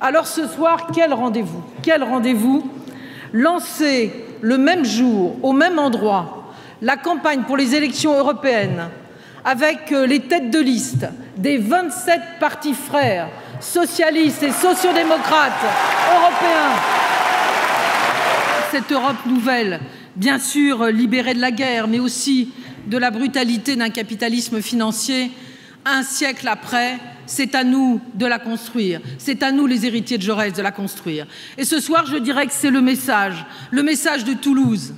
Alors ce soir, quel rendez-vous? Quel rendez-vous? Lancer le même jour, au même endroit, la campagne pour les élections européennes avec les têtes de liste des 27 partis frères, socialistes et sociodémocrates européens. Cette Europe nouvelle, bien sûr libérée de la guerre, mais aussi de la brutalité d'un capitalisme financier, un siècle après, c'est à nous de la construire. C'est à nous, les héritiers de Jaurès, de la construire. Et ce soir, je dirais que c'est le message de Toulouse,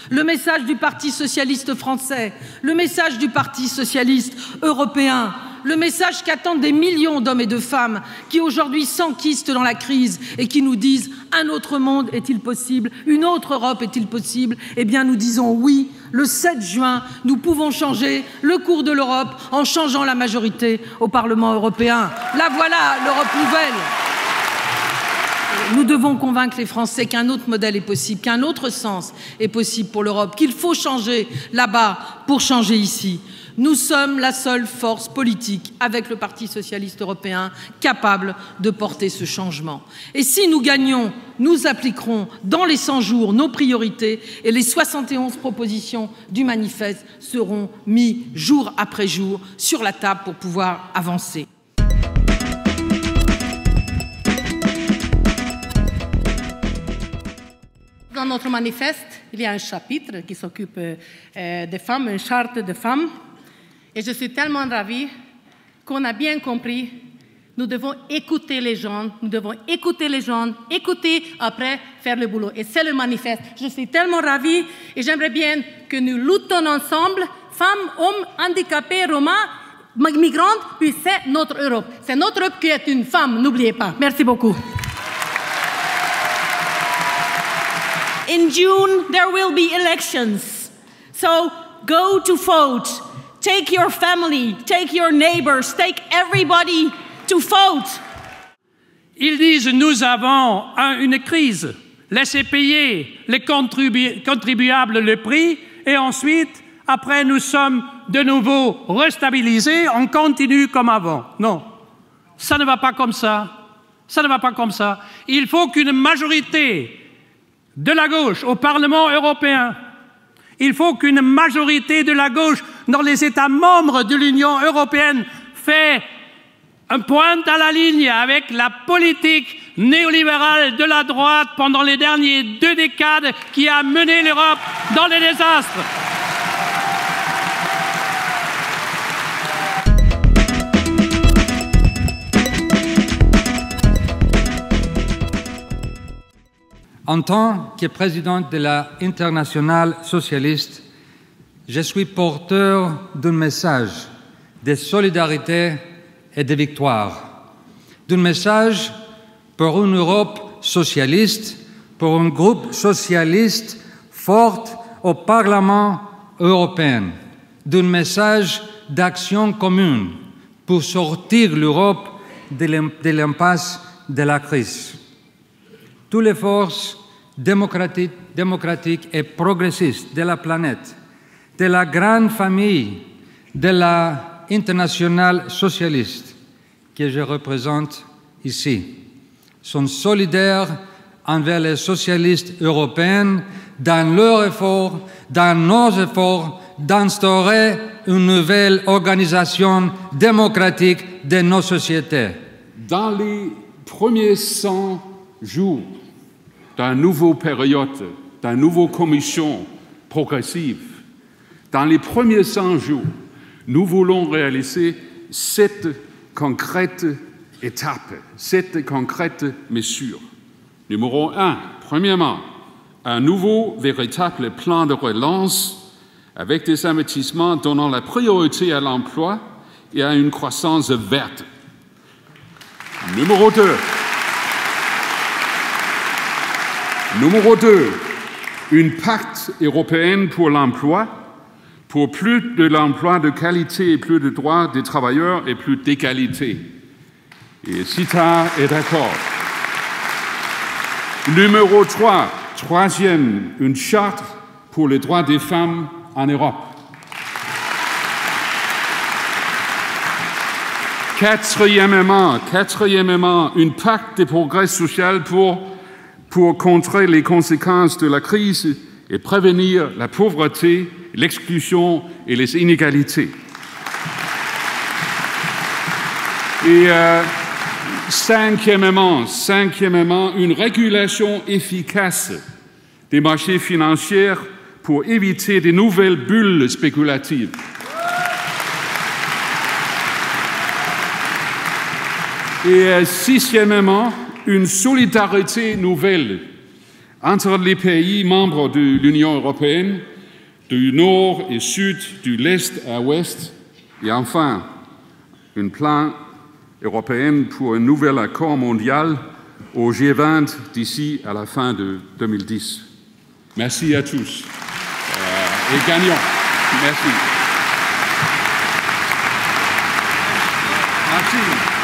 le message du Parti socialiste français, le message du Parti socialiste européen, le message qu'attendent des millions d'hommes et de femmes qui aujourd'hui s'enquistent dans la crise et qui nous disent « un autre monde est-il possible? Une autre Europe est-il possible ?» Eh bien, nous disons oui. Le 7 juin, nous pouvons changer le cours de l'Europe en changeant la majorité au Parlement européen. La voilà, l'Europe nouvelle. Nous devons convaincre les Français qu'un autre modèle est possible, qu'un autre sens est possible pour l'Europe, qu'il faut changer là-bas pour changer ici. Nous sommes la seule force politique, avec le Parti socialiste européen, capable de porter ce changement. Et si nous gagnons, nous appliquerons dans les 100 jours nos priorités et les 71 propositions du manifeste seront mises jour après jour sur la table pour pouvoir avancer. Dans notre manifeste, il y a un chapitre qui s'occupe des femmes, une charte de femmes. Et je suis tellement ravie qu'on a bien compris, nous devons écouter les gens, écouter après faire le boulot. Et c'est le manifeste. Je suis tellement ravie et j'aimerais bien que nous luttons ensemble, femmes, hommes, handicapés, romains, migrantes, puis c'est notre Europe. C'est notre Europe qui est une femme, n'oubliez pas. Merci beaucoup. In June, there will be elections. So go to vote. Take your family, take your neighbors, take everybody to vote. Ils disent nous avons une crise, laissez payer les contribuables le prix et ensuite, après nous sommes de nouveau restabilisés, on continue comme avant. Non, ça ne va pas comme ça. Ça ne va pas comme ça. Il faut qu'une majorité de la gauche au Parlement européen, il faut qu'une majorité de la gauche dans les États membres de l'Union européenne fait un point à la ligne avec la politique néolibérale de la droite pendant les dernières 2 décades qui a mené l'Europe dans les désastres. En tant que président de l'Internationale socialiste, je suis porteur d'un message de solidarité et de victoire, d'un message pour une Europe socialiste, pour un groupe socialiste fort au Parlement européen, d'un message d'action commune pour sortir l'Europe de l'impasse de la crise. Toutes les forces démocratiques et progressistes de la planète, de la grande famille de l'Internationale socialiste que je représente ici, sont solidaires envers les socialistes européens dans leur effort, dans nos efforts d'instaurer une nouvelle organisation démocratique de nos sociétés. Dans les premiers 100 jours d'une nouvelle période, d'une nouvelle commission progressive, dans les premiers 100 jours, nous voulons réaliser 7 concrètes étapes, 7 concrètes mesures. Numéro 1, premièrement, un nouveau véritable plan de relance avec des investissements donnant la priorité à l'emploi et à une croissance verte. Numéro 2, un pacte européen pour l'emploi, pour plus de l'emploi de qualité et plus de droits des travailleurs et plus d'égalité. Et Sita est d'accord. Numéro 3, troisième, une charte pour les droits des femmes en Europe. Quatrièmement, un pacte de progrès social pour contrer les conséquences de la crise et prévenir la pauvreté, l'exclusion et les inégalités. Et cinquièmement, une régulation efficace des marchés financiers pour éviter de nouvelles bulles spéculatives. Et sixièmement, une solidarité nouvelle entre les pays membres de l'Union européenne, du nord et sud, de l'est à ouest, et enfin, un plan européen pour un nouvel accord mondial au G20 d'ici à la fin de 2010. Merci à tous et gagnons. Merci. Merci.